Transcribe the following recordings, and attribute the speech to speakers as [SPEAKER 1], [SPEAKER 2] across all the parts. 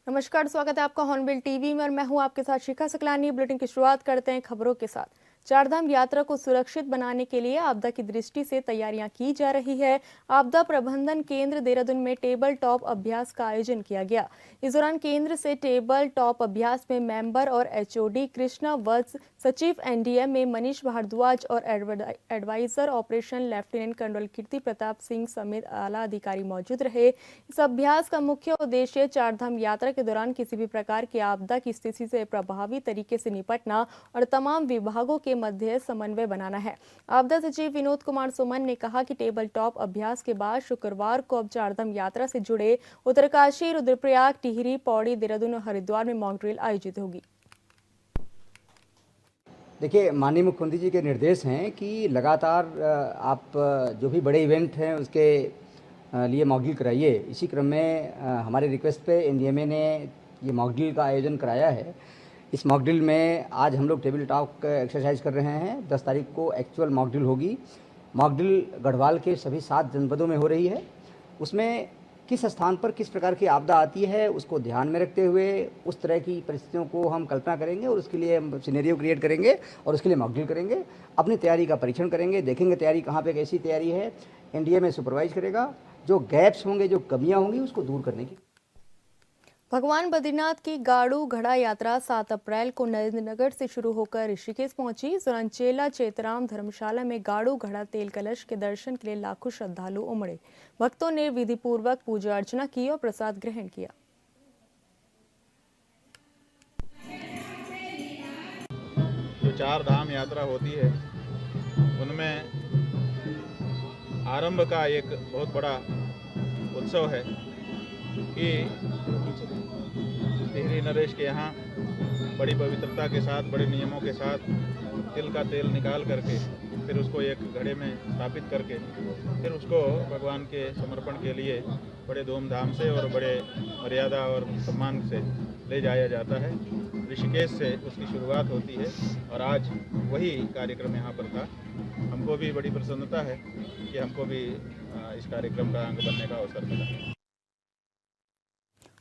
[SPEAKER 1] नमस्कार, स्वागत है आपका हॉर्नबिल टीवी में और मैं हूं आपके साथ शिखा सकलानी। बुलेटिन की शुरुआत करते हैं खबरों के साथ। चारधाम यात्रा को सुरक्षित बनाने के लिए आपदा की दृष्टि से तैयारियां की जा रही है। आपदा प्रबंधन केंद्र देहरादून में टेबल टॉप अभ्यास का आयोजन किया गया। इस दौरान केंद्र से टेबल टॉप अभ्यास में मेंबर और एचओडी कृष्णा वत्स, सचिव एनडीएम में मनीष भारद्वाज और एडवाइजर ऑपरेशन लेफ्टिनेंट कर्नल कीर्ति प्रताप सिंह समेत आला अधिकारी मौजूद रहे। इस अभ्यास का मुख्य उद्देश्य चारधाम यात्रा के दौरान किसी भी प्रकार की आपदा की स्थिति से प्रभावी तरीके से निपटना और तमाम विभागों के मध्य समन्वय बनाना है। आपदा सचिव विनोद कुमार सुमन ने कहा कि टेबल टॉप अभ्यास के बाद शुक्रवार को अब चारधाम यात्रा से जुड़े उत्तरकाशी, रुद्रप्रयाग, टिहरी, पौड़ी, देहरादून और हरिद्वार में मॉक ड्रिल आयोजित होगी।
[SPEAKER 2] देखिए, माननीय मुख्यमंत्री जी के निर्देश हैं कि लगातार आप जो भी बड़े इवेंट हैं उसके लिए मॉक ड्रिल कराइए। इसी क्रम में हमारे रिक्वेस्ट पे एनडीएमए ने ये मॉक ड्रिल का आयोजन कराया है। इस मॉक ड्रिल में आज हम लोग टेबल टॉप एक्सरसाइज कर रहे हैं। 10 तारीख को एक्चुअल मॉक ड्रिल होगी। मॉक ड्रिल गढ़वाल के सभी 7 जनपदों में हो रही है। उसमें किस स्थान पर किस प्रकार की आपदा आती है उसको ध्यान में रखते हुए उस तरह की परिस्थितियों को हम कल्पना करेंगे और उसके लिए हम सिनेरियो क्रिएट करेंगे और उसके लिए मॉक ड्रिल करेंगे। अपनी तैयारी का परीक्षण करेंगे, देखेंगे तैयारी कहाँ पे कैसी तैयारी है। एनडीए में सुपरवाइज करेगा, जो गैप्स होंगे, जो कमियां होंगी उसको दूर करने की।
[SPEAKER 1] भगवान बद्रीनाथ की गाड़ू घड़ा यात्रा 7 अप्रैल को नरेंद्रनगर से शुरू होकर ऋषिकेश पहुंची। इस दौरान चेला चेतराम धर्मशाला में गाड़ू घड़ा तेल कलश के दर्शन के लिए लाखों श्रद्धालु उमड़े। भक्तों ने विधि पूर्वक पूजा अर्चना की और प्रसाद ग्रहण किया।
[SPEAKER 3] जो चार धाम यात्रा होती है उनमें आरंभ का एक बहुत बड़ा उत्सव है कि टिहरी नरेश के यहाँ बड़ी पवित्रता के साथ, बड़े नियमों के साथ तिल का तेल निकाल करके फिर उसको एक घड़े में स्थापित करके फिर उसको भगवान के समर्पण के लिए बड़े धूमधाम से और बड़े मर्यादा और सम्मान से ले जाया जाता है। ऋषिकेश से उसकी शुरुआत होती है और आज वही कार्यक्रम यहाँ पर था। हमको भी बड़ी प्रसन्नता है कि हमको भी इस कार्यक्रम का अंग बनने का अवसर मिला।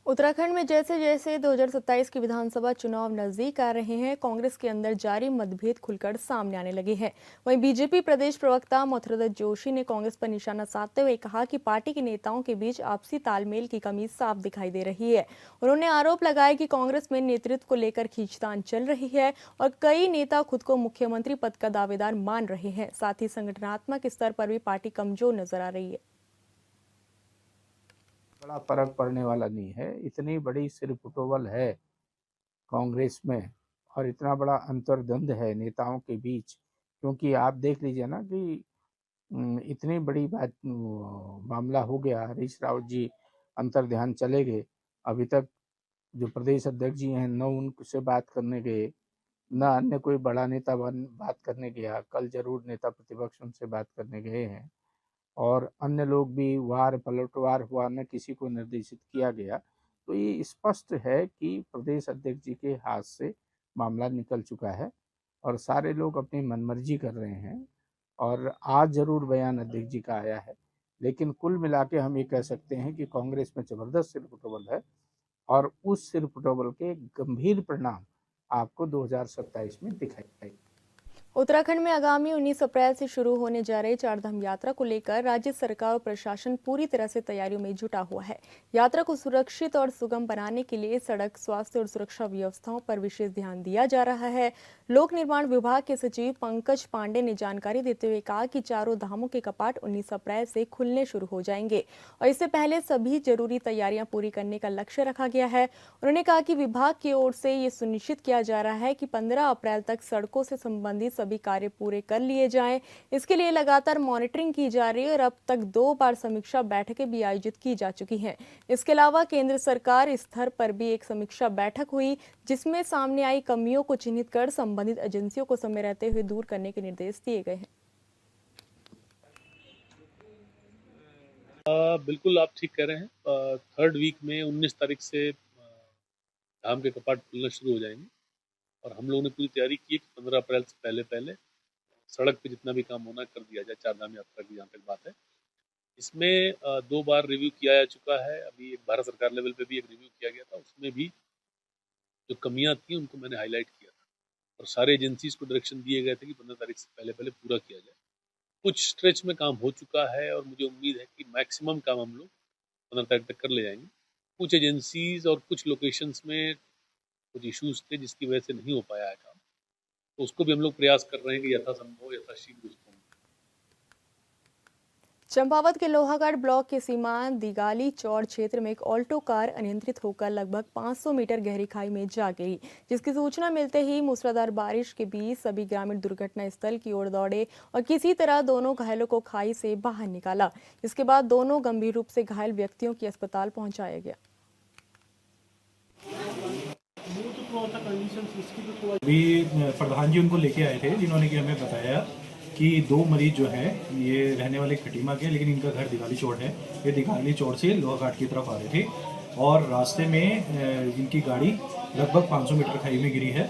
[SPEAKER 1] उत्तराखंड में जैसे जैसे 2027 की विधानसभा चुनाव नजदीक आ रहे हैं, कांग्रेस के अंदर जारी मतभेद खुलकर सामने आने लगे हैं। वहीं बीजेपी प्रदेश प्रवक्ता मथुरदत्त जोशी ने कांग्रेस पर निशाना साधते हुए कहा कि पार्टी के नेताओं के बीच आपसी तालमेल की कमी साफ दिखाई दे रही है। उन्होंने आरोप लगाया कि कांग्रेस में नेतृत्व को लेकर खींचतान चल रही है और कई नेता खुद को मुख्यमंत्री पद का दावेदार मान रहे हैं। साथ ही संगठनात्मक स्तर पर भी पार्टी कमजोर नजर आ रही है।
[SPEAKER 4] बड़ा फर्क पड़ने वाला नहीं है। इतनी बड़ी सिरपुटोवल है कांग्रेस में और इतना बड़ा अंतर्द्वंद है नेताओं के बीच, क्योंकि आप देख लीजिए ना कि इतनी बड़ी बात मामला हो गया। हरीश रावत जी अंतर्ध्यान चले गए। अभी तक जो प्रदेश अध्यक्ष जी हैं न उनसे बात करने गए, न अन्य कोई बड़ा नेता बात करने गया। कल जरूर नेता प्रतिपक्ष उनसे बात करने गए हैं और अन्य लोग भी वार पलटवार हुआ, न किसी को निर्देशित किया गया। तो ये स्पष्ट है कि प्रदेश अध्यक्ष जी के हाथ से मामला निकल चुका है और सारे लोग अपनी मनमर्जी कर रहे हैं। और आज जरूर बयान अध्यक्ष जी का आया है, लेकिन कुल मिला के हम ये कह सकते हैं कि कांग्रेस में जबरदस्त सिरपुटबल है और उस सिरपुटबल के गंभीर परिणाम आपको 2027 में दिखाई देंगे।
[SPEAKER 1] उत्तराखंड में आगामी 19 अप्रैल से शुरू होने जा रही चारधाम यात्रा को लेकर राज्य सरकार और प्रशासन पूरी तरह से तैयारियों में जुटा हुआ है। यात्रा को सुरक्षित और सुगम बनाने के लिए सड़क, स्वास्थ्य और सुरक्षा व्यवस्थाओं पर विशेष ध्यान दिया जा रहा है। लोक निर्माण विभाग के सचिव पंकज पांडे ने जानकारी देते हुए कहा कि चारों धामों के कपाट 19 अप्रैल से खुलने शुरू हो जाएंगे और इससे पहले सभी जरूरी तैयारियां पूरी करने का लक्ष्य रखा गया है। उन्होंने कहा कि विभाग की ओर से ये सुनिश्चित किया जा रहा है कि 15 अप्रैल तक सड़कों से संबंधित सभी कार्य पूरे कर लिए जाएं। इसके लिए लगातार मॉनिटरिंग की जा रही है और अब तक 2 बार समीक्षा बैठकें भी आयोजित की जा चुकी हैं। इसके अलावा केंद्र सरकार स्तर पर भी एक समीक्षा बैठक हुई, जिसमें सामने आई कमियों को चिन्हित कर संबंधित एजेंसियों को समय रहते हुए दूर करने के निर्देश दिए गए हैं।
[SPEAKER 5] बिल्कुल आप ठीक कह रहे हैं। थर्ड वीक में 19 तारीख से धाम के कपाट खुलना शुरू हो जाएंगे और हम लोगों ने पूरी तैयारी की है कि 15 अप्रैल से पहले पहले सड़क पे जितना भी काम होना कर दिया जाए। चार धाम यात्रा की जहाँ तक बात है, इसमें 2 बार रिव्यू किया जा चुका है। अभी एक भारत सरकार लेवल पे भी एक रिव्यू किया गया था, उसमें भी जो कमियां थी उनको मैंने हाईलाइट किया था और सारे एजेंसीज को डायरेक्शन दिए गए थे कि 15 तारीख से पहले पहले पूरा किया जाए। कुछ स्ट्रेच में काम हो चुका है और मुझे उम्मीद है कि मैक्सिमम काम हम लोग 15 तारीख तक कर ले जाएंगे। कुछ एजेंसीज और कुछ लोकेशंस में कुछ इश्यूज थे जिसकी वजह से नहीं हो पाया है काम, तो उसको भी हम लोग प्रयास कर रहे हैं कि यथासंभव यथाशीघ्र उसको
[SPEAKER 1] चंपावत के लोहागढ़ ब्लॉक के सीमांत दिगाली चौड़ क्षेत्र में एक ऑल्टो कार अनियंत्रित होकर लगभग 500 मीटर गहरी खाई में जा गिरी, जिसकी सूचना मिलते ही मूसलाधार बारिश के बीच सभी ग्रामीण दुर्घटना स्थल की ओर दौड़े और किसी तरह दोनों घायलों को खाई से बाहर निकाला। इसके बाद दोनों गंभीर रूप से घायल व्यक्तियों की अस्पताल पहुंचाया गया।
[SPEAKER 6] अभी प्रधान जी उनको लेके आए थे, जिन्होंने कि हमें बताया कि 2 मरीज जो है ये रहने वाले खटीमा के, लेकिन इनका घर दिगाली चौड़ है। ये दिगाली चौड़ से लोहाघाट की तरफ आ रहे थे और रास्ते में इनकी गाड़ी लगभग 500 मीटर खाई में गिरी है।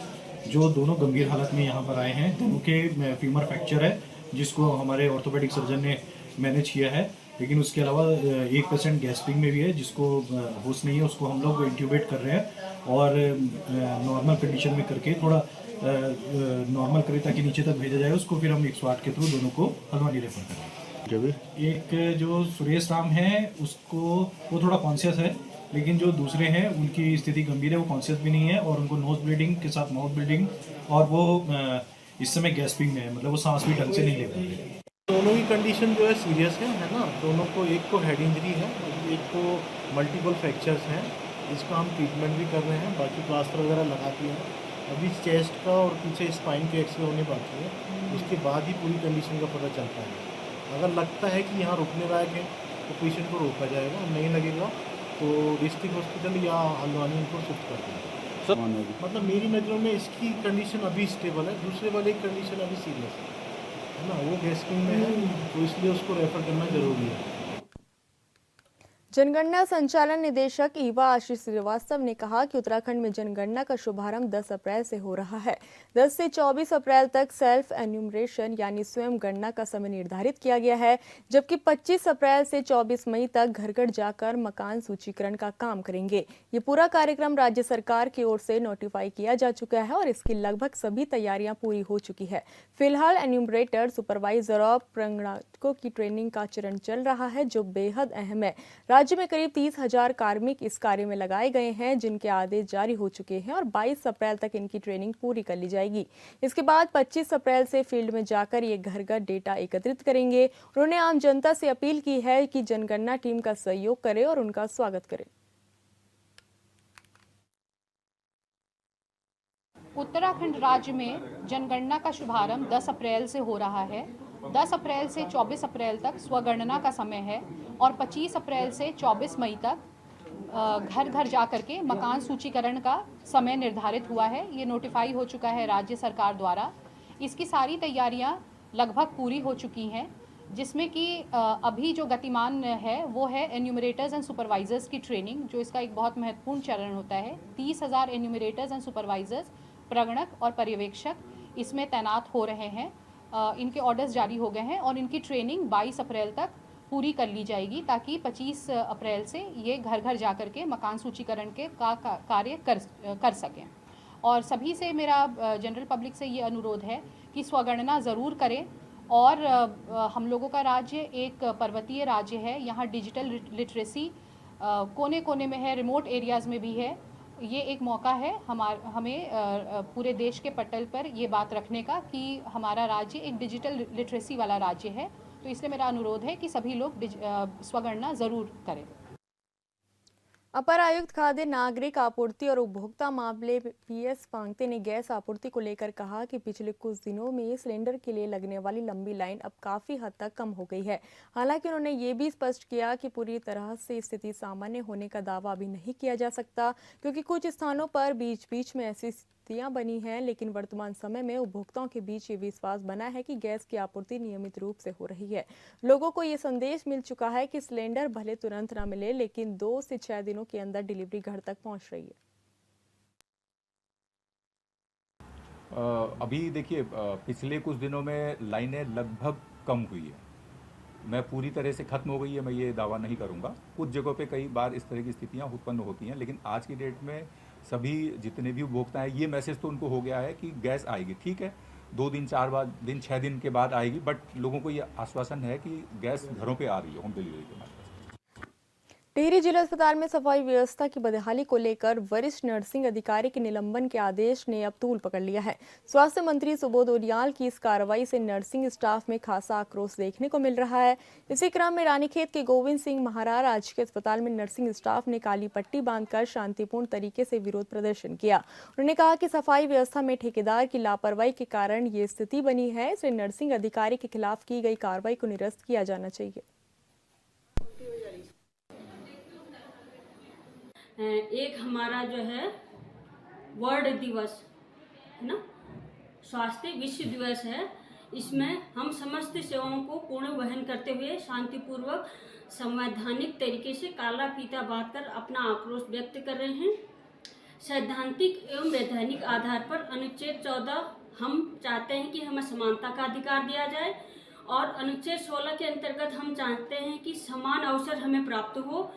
[SPEAKER 6] जो दोनों गंभीर हालत में यहाँ पर आए हैं, दोनों के फीमर फ्रैक्चर है, जिसको हमारे ऑर्थोपेडिक सर्जन ने मैनेज किया है। लेकिन उसके अलावा 1% गैस्पिंग में भी है, जिसको होश नहीं है, उसको हम लोग इंट्यूबेट कर रहे हैं और नॉर्मल कंडीशन में करके थोड़ा नॉर्मल करें ताकि नीचे तक भेजा जाए उसको। फिर हम 108 के थ्रू दोनों को हल्द्वानी रेफर करेंगे। एक जो सुरेश राम है उसको, वो थोड़ा कॉन्शियस है, लेकिन जो दूसरे हैं उनकी स्थिति गंभीर है, वो कॉन्शियस भी नहीं है और उनको नोज ब्लीडिंग के साथ माउथ ब्लीडिंग और वो इस समय गैस्पिंग में है, मतलब वो सांस भी ढंग से नहीं ले पा रहे।
[SPEAKER 7] दोनों की कंडीशन जो है सीरियस है ना। दोनों को, एक को हेड इंजरी है, एक को मल्टीपल फ्रैक्चर्स हैं, जिसका हम ट्रीटमेंट भी कर रहे हैं। बाकी प्लास्टर वगैरह लगा दिए हैं। अभी चेस्ट का और पीछे स्पाइन के एक्सरे होने बाकी है, उसके बाद ही पूरी कंडीशन का पता चलता है। अगर लगता है कि यहाँ रुकने लायक है तो पेशेंट को रोका जाएगा, नहीं लगेगा तो डिस्ट्रिक्ट हॉस्पिटल या हल्द्वानी इनको शिफ्ट कर देंगे। मतलब मेरी नज़रों में इसकी कंडीशन अभी स्टेबल है, दूसरे वाले की कंडीशन अभी सीरियस है ना, वो गैस्पिंग में है, तो इसलिए उसको रेफर करना जरूरी है।
[SPEAKER 1] जनगणना संचालन निदेशक ईवा आशीष श्रीवास्तव ने कहा कि उत्तराखंड में जनगणना का शुभारंभ 10 अप्रैल से हो रहा है। 10 से 24 अप्रैल तक सेल्फ एन्यूमरेशन यानी स्वयं गणना का समय निर्धारित किया गया है, जबकि 25 अप्रैल से 24 मई तक घर घर जाकर मकान सूचीकरण का काम करेंगे। ये पूरा कार्यक्रम राज्य सरकार की ओर से नोटिफाई किया जा चुका है और इसकी लगभग सभी तैयारियां पूरी हो चुकी है। फिलहाल एन्यूमरेटर, सुपरवाइजर और प्रगणकों की ट्रेनिंग का चरण चल रहा है, जो बेहद अहम है। राज्य में करीब 30,000 कार्मिक इस कार्य में लगाए गए हैं, जिनके आदेश जारी हो चुके हैं और 22 अप्रैल तक इनकी ट्रेनिंग पूरी कर ली जाएगी। इसके बाद 25 अप्रैल से फील्ड में जाकर ये घर घर डेटा एकत्रित करेंगे। उन्होंने आम जनता से अपील की है कि जनगणना टीम का सहयोग करे और उनका स्वागत करे।
[SPEAKER 8] उत्तराखंड राज्य में जनगणना का शुभारंभ 10 अप्रैल से हो रहा है। 10 अप्रैल से 24 अप्रैल तक स्वगणना का समय है और 25 अप्रैल से 24 मई तक घर घर जा कर के मकान सूचीकरण का समय निर्धारित हुआ है। ये नोटिफाई हो चुका है राज्य सरकार द्वारा। इसकी सारी तैयारियां लगभग पूरी हो चुकी हैं, जिसमें कि अभी जो गतिमान है वो है एन्यूमरेटर्स एंड सुपरवाइजर्स की ट्रेनिंग, जो इसका एक बहुत महत्वपूर्ण चरण होता है। 30,000 एन्यूमरेटर्स एंड सुपरवाइजर्स, प्रगणक और पर्यवेक्षक इसमें तैनात हो रहे हैं। इनके ऑर्डर्स जारी हो गए हैं और इनकी ट्रेनिंग 22 अप्रैल तक पूरी कर ली जाएगी, ताकि 25 अप्रैल से ये घर घर जा कर के मकान सूचीकरण के कार्य कर सकें। और सभी से मेरा जनरल पब्लिक से ये अनुरोध है कि स्वगणना ज़रूर करें। और हम लोगों का राज्य एक पर्वतीय राज्य है, यहाँ डिजिटल लिटरेसी कोने कोने में है, रिमोट एरियाज़ में भी है। ये एक मौका है हमें पूरे देश के पटल पर ये बात रखने का कि हमारा राज्य एक डिजिटल लिटरेसी वाला राज्य है। तो इसलिए मेरा अनुरोध है कि सभी लोग स्वगणना ज़रूर करें।
[SPEAKER 1] अपर आयुक्त खाद्य, नागरिक आपूर्ति और उपभोक्ता मामले PS पांगते ने गैस आपूर्ति को लेकर कहा कि पिछले कुछ दिनों में सिलेंडर के लिए लगने वाली लंबी लाइन अब काफी हद तक कम हो गई है। हालांकि उन्होंने ये भी स्पष्ट किया कि पूरी तरह से स्थिति सामान्य होने का दावा अभी नहीं किया जा सकता, क्योंकि कुछ स्थानों पर बीच बीच में ऐसी स्थितियां बनी हैं। लेकिन वर्तमान समय में उपभोक्ताओं के बीच ये विश्वास बना है कि गैस की आपूर्ति नियमित रूप से हो रही है। लोगों को ये संदेश मिल चुका है कि सिलेंडर भले तुरंत ना मिले, लेकिन 2 से 6 दिनों के अंदर डिलीवरी घर तक पहुंच रही है।
[SPEAKER 9] अभी देखिए, पिछले कुछ दिनों में लाइनें लगभग कम हुई है, मैं पूरी तरह से ख़त्म हो गई है मैं ये दावा नहीं करूँगा। कुछ जगहों पे कई बार इस तरह की स्थितियाँ उत्पन्न होती हैं, लेकिन आज की डेट में सभी जितने भी उपभोक्ता हैं ये मैसेज तो उनको हो गया है कि गैस आएगी। ठीक है, 2 दिन 4 दिन 6 दिन के बाद आएगी, बट लोगों को ये आश्वासन है कि गैस घरों पे आ रही है होम डिलीवरी के माध्यम से।
[SPEAKER 1] टिहरी जिला अस्पताल में सफाई व्यवस्था की बदहाली को लेकर वरिष्ठ नर्सिंग अधिकारी के निलंबन के आदेश ने अब तूल पकड़ लिया है। स्वास्थ्य मंत्री सुबोध उनियाल की इस कार्रवाई से नर्सिंग स्टाफ में खासा आक्रोश देखने को मिल रहा है। इसी क्रम में रानीखेत के गोविंद सिंह महाराज राजकीय अस्पताल में नर्सिंग स्टाफ ने काली पट्टी बांधकर शांतिपूर्ण तरीके से विरोध प्रदर्शन किया। उन्होंने कहा कि सफाई व्यवस्था में ठेकेदार की लापरवाही के कारण ये स्थिति बनी है, इसलिए नर्सिंग अधिकारी के खिलाफ की गई कार्रवाई को निरस्त किया जाना चाहिए।
[SPEAKER 10] एक हमारा जो है वर्ल्ड दिवस है ना, स्वास्थ्य विश्व दिवस है। इसमें हम समस्त सेवाओं को पूर्ण वहन करते हुए शांतिपूर्वक संवैधानिक तरीके से काला फीता बांधकर अपना आक्रोश व्यक्त कर रहे हैं। सैद्धांतिक एवं वैधानिक आधार पर अनुच्छेद 14 हम चाहते हैं कि हमें समानता का अधिकार दिया जाए, और अनुच्छेद 16 के अंतर्गत हम चाहते हैं कि समान अवसर हमें प्राप्त हो,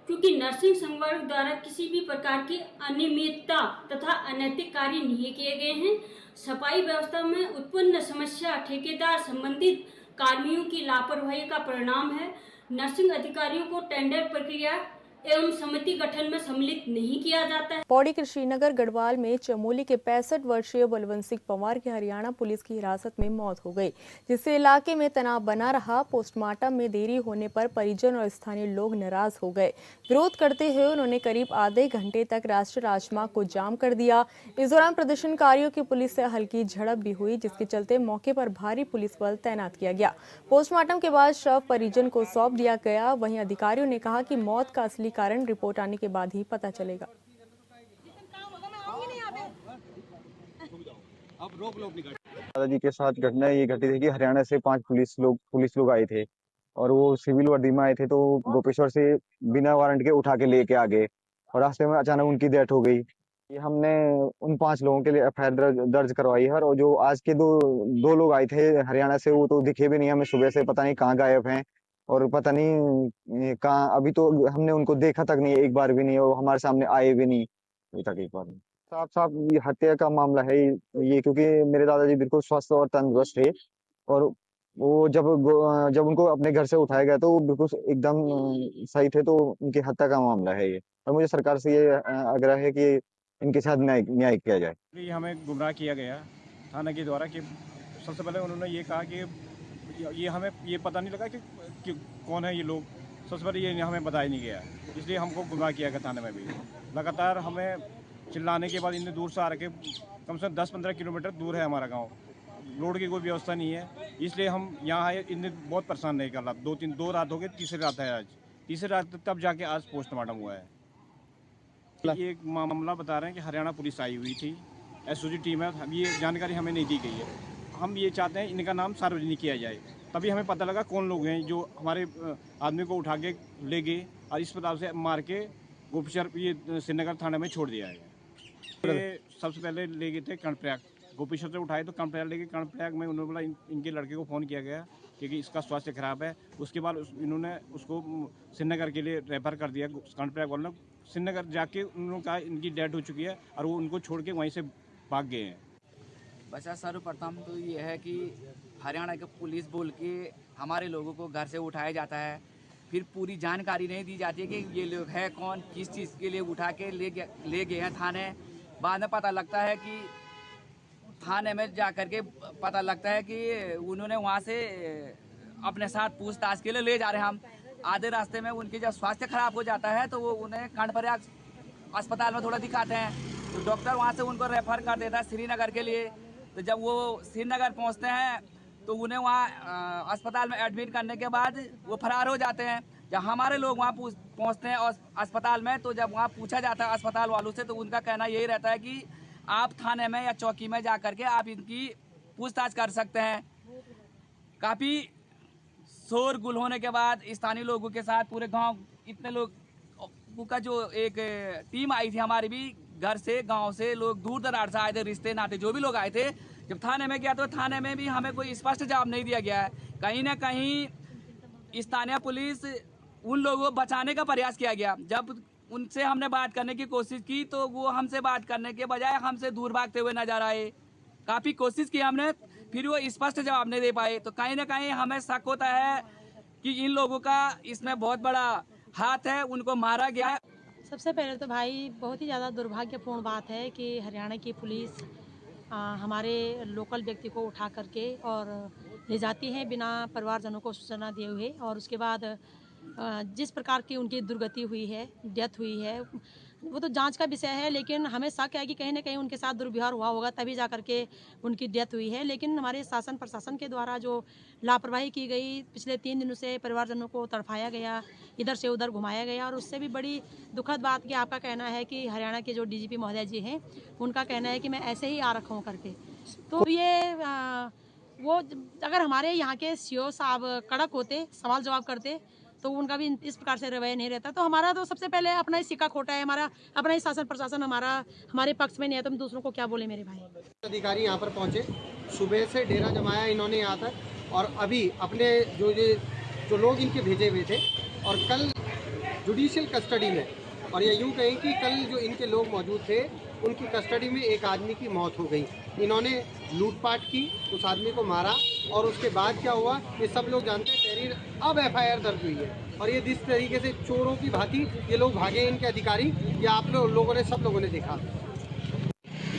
[SPEAKER 10] क्योंकि नर्सिंग संवर्ग द्वारा किसी भी प्रकार की अनियमितता तथा अनैतिक कार्य नहीं किए गए हैं। सफाई व्यवस्था में उत्पन्न समस्या ठेकेदार संबंधित कार्मियों की लापरवाही का परिणाम है। नर्सिंग अधिकारियों को टेंडर प्रक्रिया एवं समिति गठन में सम्मिलित नहीं किया जाता है।
[SPEAKER 1] पौड़ी के श्रीनगर गढ़वाल में चमोली के 65 वर्षीय बलवंत सिंह पंवार की हरियाणा पुलिस की हिरासत में मौत हो गई, जिससे इलाके में तनाव बना रहा। पोस्टमार्टम में देरी होने पर परिजन और स्थानीय लोग नाराज हो गए। विरोध करते हुए उन्होंने करीब आधे घंटे तक राष्ट्रीय राजमार्ग को जाम कर दिया। इस दौरान प्रदर्शनकारियों की पुलिस से हल्की झड़प भी हुई, जिसके चलते मौके पर भारी पुलिस बल तैनात किया गया। पोस्टमार्टम के बाद शव परिजन को सौंप दिया गया। वहीं अधिकारियों ने कहा कि मौत का असली कारण रिपोर्ट आने के बाद ही पता चलेगा।
[SPEAKER 11] दादाजी के साथ घटना ये घटी थी कि हरियाणा से 5 पुलिस लोग आए थे, और वो सिविल वर्दी में आए थे। तो गोपेश्वर से बिना वारंट के उठा के लेके आ गए, और रास्ते में अचानक उनकी डेथ हो गई। ये हमने उन 5 लोगों के लिए एफआईआर दर्ज करवाई है। और जो आज के दो लोग आए थे हरियाणा से, वो तो दिखे भी नहीं हमें सुबह से, पता नहीं कहाँ गायब हैं, और पता नहीं कहाँ। अभी तो हमने उनको देखा तक नहीं, एक बार भी नहीं, और हमारे सामने आए भी नहीं अभी तक एक बार नहीं। साफ ये हत्या का मामला है ये, क्योंकि मेरे दादाजी बिल्कुल स्वस्थ और तंदुरुस्त थे, और वो जब उनको अपने घर से उठाया गया तो वो बिल्कुल एकदम सही थे। तो उनकी हत्या का मामला है ये, और मुझे सरकार से ये आग्रह है कि इनके साथ न्याय किया जाए।
[SPEAKER 12] ये हमें गुमराह किया गया थाना के द्वारा कि सबसे पहले उन्होंने ये कहा कि ये हमें ये पता नहीं लगा कि कौन है ये लोग। सबसे पहले ये हमें बताया नहीं गया, इसलिए हमको गुमराह किया गया थाने में भी। लगातार हमें चिल्लाने के बाद इतने दूर से आ रखे, कम से कम 10-15 किलोमीटर दूर है हमारा गांव, रोड की कोई व्यवस्था नहीं है, इसलिए हम यहाँ आए। इन्हें बहुत परेशान नहीं कर रहा। 2 रात हो गए, तीसरी रात है आज। तीसरी रात तब जाके आज पोस्टमार्टम हुआ है। ये एक मामला बता रहे हैं कि हरियाणा पुलिस आई हुई थी, एसओजी टीम है। ये जानकारी हमें नहीं दी गई है। हम ये चाहते हैं इनका नाम सार्वजनिक किया जाए, तभी हमें पता लगा कौन लोग हैं जो हमारे आदमी को उठा के ले गए और इस प्रकार से मार के गोपेश्वर ये श्रीनगर थाने में छोड़ दिया है। ये सबसे पहले ले गए थे कर्णप्रयाग, गोपेश्वर से उठाए तो कर्णप्रयाग ले गए। कर्णप्रयाग में उन्होंने बोला इनके लड़के को फ़ोन किया गया क्योंकि इसका स्वास्थ्य खराब है। उसके बाद इन्होंने उसको श्रीनगर के लिए रेफर कर दिया। कर्णप्रयाग वालों ने श्रीनगर जाके उन्होंने कहा इनकी डेथ हो चुकी है, और वो उनको छोड़ के वहीं से भाग गए हैं।
[SPEAKER 13] बस सर्वप्रथम तो ये है कि हरियाणा के पुलिस बोल के हमारे लोगों को घर से उठाया जाता है, फिर पूरी जानकारी नहीं दी जाती है कि ये लोग है कौन, किस चीज़ के लिए उठा के ले गए हैं थाने। बाद में पता लगता है कि थाने में जा कर के पता लगता है कि उन्होंने वहाँ से अपने साथ पूछताछ के लिए ले जा रहे हैं। हम आधे रास्ते में उनके जब स्वास्थ्य खराब हो जाता है तो वो उन्हें कर्णप्रयाग अस्पताल में थोड़ा दिखाते हैं, तो डॉक्टर वहाँ से उनको रेफर कर देता है श्रीनगर के लिए। तो जब वो श्रीनगर पहुँचते हैं तो उन्हें वहाँ अस्पताल में एडमिट करने के बाद वो फरार हो जाते हैं। जब हमारे लोग वहाँ पहुँचते हैं और अस्पताल में, तो जब वहाँ पूछा जाता है अस्पताल वालों से, तो उनका कहना यही रहता है कि आप थाने में या चौकी में जा कर के आप इनकी पूछताछ कर सकते हैं। काफ़ी शोरगुल होने के बाद स्थानीय लोगों के साथ पूरे गांव इतने लोग का जो एक टीम आई थी हमारी भी घर से, गांव से लोग दूर दराज से आए थे, रिश्ते नाते जो भी लोग आए थे। जब थाने में गया तो थाने में भी हमें कोई स्पष्ट जवाब नहीं दिया गया है। कहीं ना कहीं स्थानीय पुलिस उन लोगों को बचाने का प्रयास किया गया। जब उनसे हमने बात करने की कोशिश की तो वो हमसे बात करने के बजाय हमसे दूर भागते हुए नजर आए। काफ़ी कोशिश की हमने, फिर वो स्पष्ट जवाब नहीं दे पाए। तो कहीं ना कहीं हमें शक होता है कि इन लोगों का इसमें बहुत बड़ा हाथ है, उनको मारा गया है।
[SPEAKER 14] सबसे पहले तो भाई बहुत ही ज़्यादा दुर्भाग्यपूर्ण बात है कि हरियाणा की पुलिस हमारे लोकल व्यक्ति को उठा करके और ले जाती है बिना परिवारजनों को सूचना दिए हुए। और उसके बाद जिस प्रकार की उनकी दुर्गति हुई है, डेथ हुई है, वो तो जांच का विषय है, लेकिन हमें शक है कि कहीं ना कहीं उनके साथ दुर्व्यवहार हुआ होगा तभी जा करके उनकी डेथ हुई है। लेकिन हमारे शासन प्रशासन के द्वारा जो लापरवाही की गई, पिछले 3 दिनों से परिवारजनों को तड़फाया गया, इधर से उधर घुमाया गया। और उससे भी बड़ी दुखद बात कि आपका कहना है कि हरियाणा के जो डीजीपी महोदय जी हैं, उनका कहना है कि मैं ऐसे ही आ रखा हूँ करके। तो ये वो अगर हमारे यहाँ के सीओ साहब कड़क होते, सवाल जवाब करते, तो उनका भी इस प्रकार से रवैया नहीं रहता। तो हमारा तो सबसे पहले अपना ही सिक्का खोटा है, हमारा अपना ही शासन प्रशासन हमारे पक्ष में नहीं है, तो हम दूसरों को क्या बोले मेरे भाई।
[SPEAKER 15] अधिकारी यहाँ पर पहुँचे, सुबह से डेरा जमाया इन्होंने यहाँ तक, और अभी अपने जो लोग इनके भेजे हुए थे, और कल जुडिशियल कस्टडी में, और ये यूँ कहें कि कल जो इनके लोग मौजूद थे उनकी कस्टडी में एक आदमी की मौत हो गई। इन्होंने लूटपाट की, उस आदमी को मारा, और उसके बाद क्या हुआ ये सब लोग जानते हैं। तहरीर अब एफआईआर दर्ज हुई है, और ये जिस तरीके से चोरों की भांति ये लोग भागे इनके अधिकारी, ये आप लोगों ने सब लोगों ने देखा।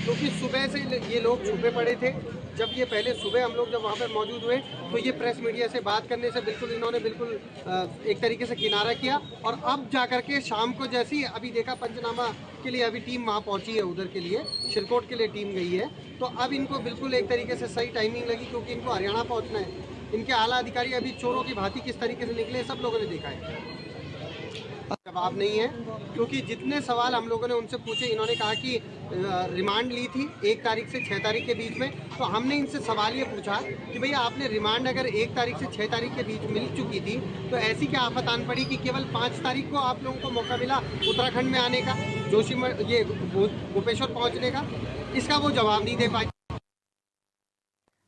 [SPEAKER 15] क्योंकि सुबह से ये लोग छुपे पड़े थे। जब ये पहले सुबह हम लोग जब वहाँ पर मौजूद हुए तो ये प्रेस मीडिया से बात करने से इन्होंने बिल्कुल एक तरीके से किनारा किया। और अब जाकर के शाम को जैसे ही अभी देखा पंचनामा के लिए अभी टीम वहाँ पहुँची है, उधर के लिए शिरकोट के लिए टीम गई है, तो अब इनको बिल्कुल एक तरीके से सही टाइमिंग लगी, क्योंकि इनको हरियाणा पहुँचना है। इनके आला अधिकारी अभी चोरों की भांति किस तरीके से निकले सब लोगों ने देखा है। जवाब नहीं है, क्योंकि जितने सवाल हम लोगों ने उनसे पूछे, इन्होंने कहा कि रिमांड ली थी 1 तारीख से 6 तारीख के बीच में। तो हमने इनसे सवाल ये पूछा कि भैया आपने रिमांड अगर 1 तारीख से 6 तारीख के बीच मिल चुकी थी तो ऐसी क्या आफत आन पड़ी कि केवल 5 तारीख को आप लोगों को मौका मिला उत्तराखंड में आने का, ये गोपेश्वर पहुँचने का? इसका वो जवाब नहीं दे पाए।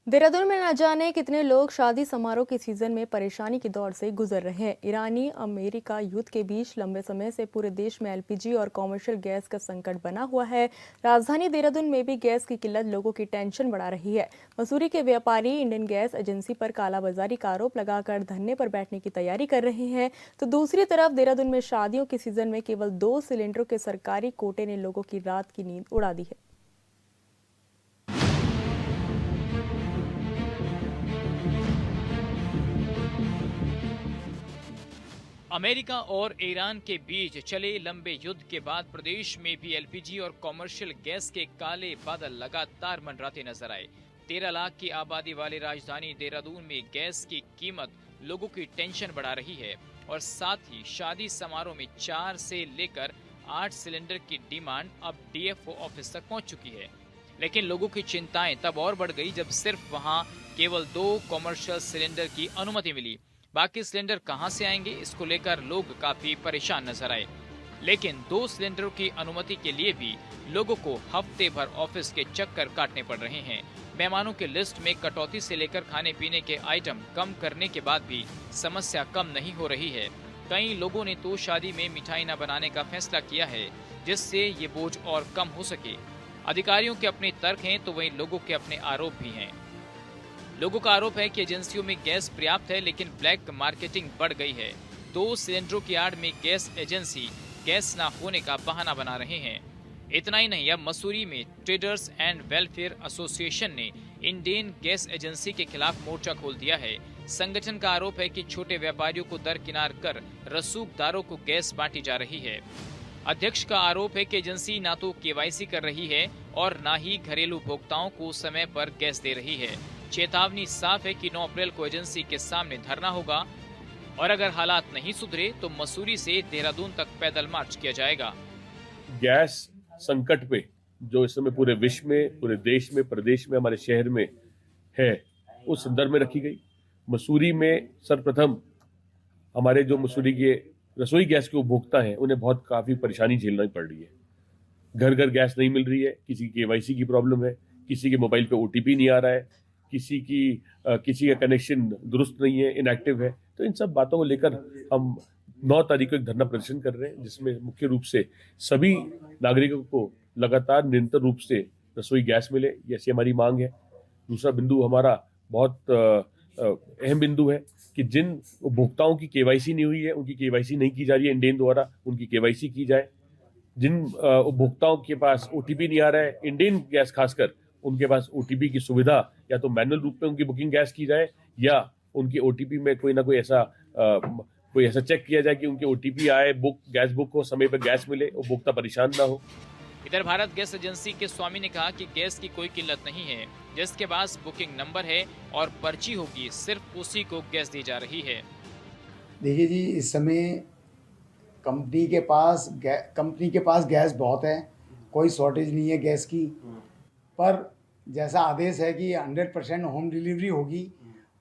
[SPEAKER 1] देहरादून में न जाने कितने लोग शादी समारोह के सीजन में परेशानी के दौर से गुजर रहे हैं। ईरानी अमेरिका युद्ध के बीच लंबे समय से पूरे देश में एलपीजी और कॉमर्शियल गैस का संकट बना हुआ है। राजधानी देहरादून में भी गैस की किल्लत लोगों की टेंशन बढ़ा रही है। मसूरी के व्यापारी इंडियन गैस एजेंसी पर कालाबाजारी का आरोप लगाकर धरने पर बैठने की तैयारी कर रहे हैं, तो दूसरी तरफ देहरादून में शादियों के सीजन में केवल 2 सिलेंडरों के सरकारी कोटे ने लोगों की रात की नींद उड़ा दी है।
[SPEAKER 16] अमेरिका और ईरान के बीच चले लंबे युद्ध के बाद प्रदेश में भी एलपीजी और कॉमर्शियल गैस के काले बादल लगातार मंडराते नजर आए। 13 लाख की आबादी वाली राजधानी देहरादून में गैस की कीमत लोगों की टेंशन बढ़ा रही है, और साथ ही शादी समारोह में 4 से लेकर 8 सिलेंडर की डिमांड अब डीएफओ ऑफिस तक पहुंच चुकी है। लेकिन लोगों की चिंताएं तब और बढ़ गई जब सिर्फ वहां केवल 2 कॉमर्शियल सिलेंडर की अनुमति मिली। बाकी सिलेंडर कहां से आएंगे, इसको लेकर लोग काफी परेशान नजर आए। लेकिन 2 सिलेंडरों की अनुमति के लिए भी लोगों को हफ्ते भर ऑफिस के चक्कर काटने पड़ रहे हैं। मेहमानों के लिस्ट में कटौती से लेकर खाने पीने के आइटम कम करने के बाद भी समस्या कम नहीं हो रही है। कई लोगों ने तो शादी में मिठाई न बनाने का फैसला किया है, जिससे ये बोझ और कम हो सके। अधिकारियों के अपने तर्क हैं तो वहीं लोगों के अपने आरोप भी हैं। लोगों का आरोप है कि एजेंसियों में गैस पर्याप्त है, लेकिन ब्लैक मार्केटिंग बढ़ गई है। 2 सिलेंडरों की आड़ में गैस एजेंसी गैस ना होने का बहाना बना रहे हैं। इतना ही नहीं, अब मसूरी में ट्रेडर्स एंड वेलफेयर एसोसिएशन ने इंडियन गैस एजेंसी के खिलाफ मोर्चा खोल दिया है। संगठन का आरोप है कि छोटे व्यापारियों को दरकिनार कर रसूखदारों को गैस बांटी जा रही है। अध्यक्ष का आरोप है कि एजेंसी ना तो केवाईसी कर रही है और ना ही घरेलू उपभोक्ताओं को समय पर गैस दे रही है। चेतावनी साफ है कि 9 अप्रैल को एजेंसी के सामने धरना होगा, और अगर हालात नहीं सुधरे तो मसूरी से देहरादून तक पैदल मार्च किया जाएगा।
[SPEAKER 5] गैस संकट पे जो इस समय पूरे विश्व में, पूरे देश में, प्रदेश में, हमारे शहर में है, उस संदर्भ में रखी गई। मसूरी में सर्वप्रथम हमारे जो मसूरी के रसोई गैस के उपभोक्ता हैं उन्हें काफी परेशानी झेलनी पड़ रही है। घर घर गैस नहीं मिल रही है, किसी की केवाईसी की प्रॉब्लम है, किसी के मोबाइल पे ओटीपी नहीं आ रहा है, किसी का कनेक्शन दुरुस्त नहीं है, इनएक्टिव है। तो इन सब बातों को लेकर हम 9 तारीख को एक धरना प्रदर्शन कर रहे हैं, जिसमें मुख्य रूप से सभी नागरिकों को लगातार निरंतर रूप से रसोई गैस मिले, ऐसी हमारी मांग है। दूसरा बिंदु हमारा बहुत अहम बिंदु है कि जिन उपभोक्ताओं की केवाईसी नहीं हुई है, उनकी केवाईसी नहीं की जा रही है इंडेन द्वारा, उनकी केवाईसी की जाए। जिन उपभोक्ताओं के पास ओटीपी नहीं आ रहा है, इंडेन गैस खासकर, उनके पास ओटीपी की सुविधा या तो मैनुअल रूप में उनकी बुकिंग गैस की जाए या उनकी ओटीपी में कोई ना कोई ऐसा चेक किया जाए कि उनके ओटीपी आए, गैस बुक हो, समय पर गैस मिले, उपभोक्ता परेशान ना हो।
[SPEAKER 16] इधर भारत गैस एजेंसी के स्वामी ने कहा कि गैस की कोई किल्लत नहीं है, जिसके पास बुकिंग नंबर है और पर्ची होगी, सिर्फ उसी को गैस दी जा रही है।
[SPEAKER 17] देखिए जी, इस समय कंपनी के पास गैस बहुत है, कोई शॉर्टेज नहीं है गैस की, पर जैसा आदेश है कि 100% होम डिलीवरी होगी,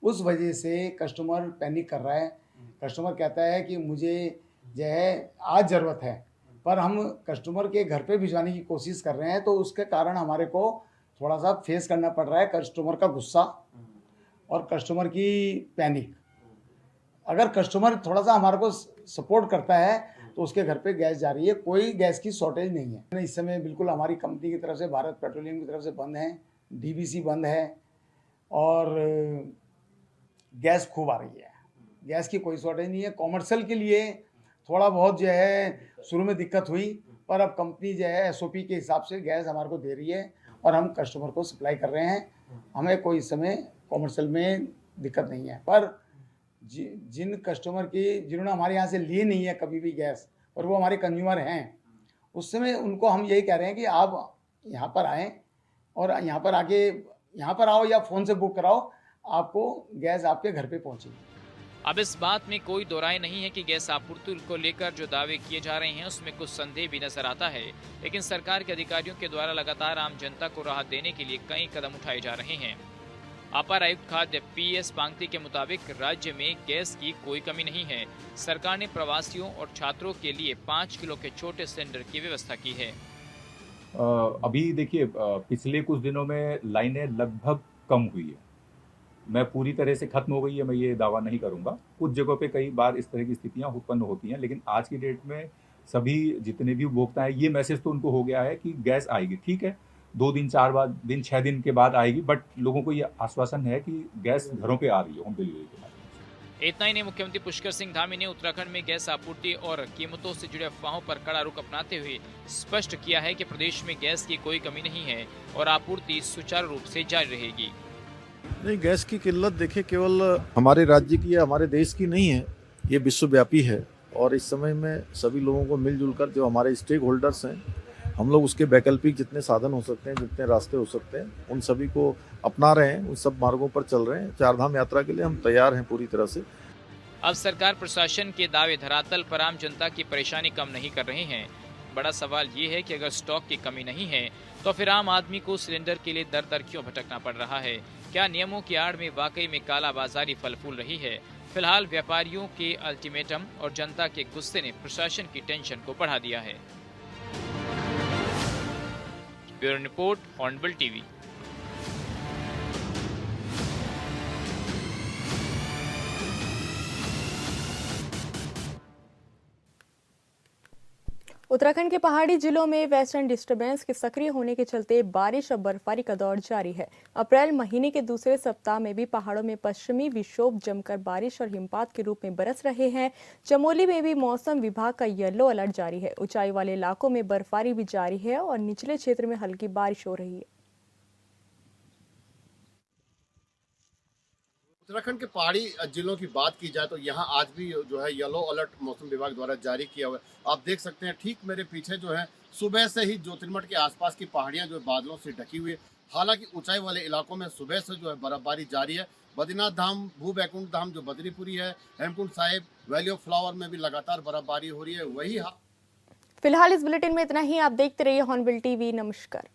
[SPEAKER 17] उस वजह से कस्टमर पैनिक कर रहा है। कस्टमर कहता है कि मुझे जो है आज ज़रूरत है, पर हम कस्टमर के घर पे भिजवाने की कोशिश कर रहे हैं, तो उसके कारण हमारे को थोड़ा सा फेस करना पड़ रहा है कस्टमर का गुस्सा और कस्टमर की पैनिक। अगर कस्टमर थोड़ा सा हमारे को सपोर्ट करता है तो उसके घर पे गैस जा रही है, कोई गैस की शॉर्टेज नहीं है। इस समय बिल्कुल हमारी कंपनी की तरफ से, भारत पेट्रोलियम की तरफ से बंद है, डीवीसी बंद है और गैस खूब आ रही है। गैस की कोई शॉर्टेज नहीं है। कॉमर्शियल के लिए थोड़ा बहुत जो है शुरू में दिक्कत हुई, पर अब कंपनी जो है एसओपी के हिसाब से गैस हमारे को दे रही है और हम कस्टमर को सप्लाई कर रहे हैं। हमें कोई इस समय कॉमर्शियल में दिक्कत नहीं है, पर जिन कस्टमर की जिन्होंने हमारे यहाँ से लिए नहीं है कभी भी गैस, और वो हमारे कंज्यूमर हैं, उस समय उनको हम यही कह रहे हैं कि आप यहाँ पर आएँ और यहाँ पर आओ या फ़ोन से बुक कराओ, आपको गैस आपके घर पे पहुँचेगी।
[SPEAKER 16] अब इस बात में कोई दो राय नहीं है कि गैस आपूर्ति को लेकर जो दावे किए जा रहे हैं उसमें कुछ संदेह भी नजर आता है, लेकिन सरकार के अधिकारियों के द्वारा लगातार आम जनता को राहत देने के लिए कई कदम उठाए जा रहे हैं। अपर आयुक्त खाद्य पीएस पांगती के मुताबिक राज्य में गैस की कोई कमी नहीं है। सरकार ने प्रवासियों और छात्रों के लिए 5 किलो के छोटे सिलेंडर की व्यवस्था की है।
[SPEAKER 9] अभी देखिए, पिछले कुछ दिनों में लाइनें लगभग कम हुई है, मैं पूरी तरह से खत्म हो गई है मैं ये दावा नहीं करूंगा। कुछ जगहों पे कई बार इस तरह की स्थितियां उत्पन्न होती हैं, लेकिन आज की डेट में सभी जितने भी उपभोक्ता हैं, ये मैसेज तो उनको हो गया है कि गैस आएगी। ठीक है, 2 दिन 4 दिन 6 दिन के बाद आएगी, बट लोगों को ये आश्वासन है कि गैस घरों पे आ रही है होम डिलीवरी के बाद।
[SPEAKER 16] इतना ही नहीं, मुख्यमंत्री पुष्कर सिंह धामी ने उत्तराखंड में गैस आपूर्ति और कीमतों से जुड़े अफवाहों पर कड़ा रुख अपनाते हुए स्पष्ट किया है कि प्रदेश में गैस की कोई कमी नहीं है और आपूर्ति सुचारू रूप से जारी रहेगी।
[SPEAKER 18] नहीं, गैस की किल्लत देखिए केवल हमारे राज्य की या हमारे देश की नहीं है, ये विश्वव्यापी है। और इस समय में सभी लोगों को मिलजुल कर, जो हमारे स्टेक होल्डर्स हैं, हम लोग उसके वैकल्पिक जितने साधन हो सकते हैं, जितने रास्ते हो सकते हैं, उन सभी को अपना रहे हैं, उन सब मार्गों पर चल रहे हैं। 4 धाम यात्रा के लिए हम तैयार हैं पूरी तरह से।
[SPEAKER 16] अब सरकार प्रशासन के दावे धरातल पर आम जनता की परेशानी कम नहीं कर रहे हैं। बड़ा सवाल ये है कि अगर स्टॉक की कमी नहीं है तो फिर आम आदमी को सिलेंडर के लिए दर दर क्यों भटकना पड़ रहा है? क्या नियमों की आड़ में वाकई में कालाबाजारी फल फूल रही है? फिलहाल व्यापारियों के अल्टीमेटम और जनता के गुस्से ने प्रशासन की टेंशन को बढ़ा दिया है। Bureau report, hornbill TV.
[SPEAKER 1] Uttarakhand के पहाड़ी जिलों में वेस्टर्न डिस्टर्बेंस के सक्रिय होने के चलते बारिश और बर्फबारी का दौर जारी है। अप्रैल महीने के दूसरे सप्ताह में भी पहाड़ों में पश्चिमी विक्षोभ जमकर बारिश और हिमपात के रूप में बरस रहे हैं। चमोली में भी मौसम विभाग का येलो अलर्ट जारी है। ऊंचाई वाले इलाकों में बर्फबारी भी जारी है और निचले क्षेत्र में हल्की बारिश हो रही है।
[SPEAKER 19] उत्तराखंड के पहाड़ी जिलों की बात की जाए तो यहाँ आज भी जो है येलो अलर्ट मौसम विभाग द्वारा जारी किया हुआ है। आप देख सकते हैं ठीक मेरे पीछे जो है सुबह से ही ज्योतिर्मठ के आसपास की पहाड़ियाँ जो है बादलों से ढकी हुई है। हालांकि ऊंचाई वाले इलाकों में सुबह से जो है बर्फबारी जारी है। बद्रीनाथ धाम, भू बैकुंठ धाम जो बद्रीपुरी है, Hemkund Sahib, valley of flower में भी लगातार बर्फबारी हो रही है। वही
[SPEAKER 1] फिलहाल इस बुलेटिन में इतना ही। आप देखते रहिए हॉर्नबिल टीवी। नमस्कार।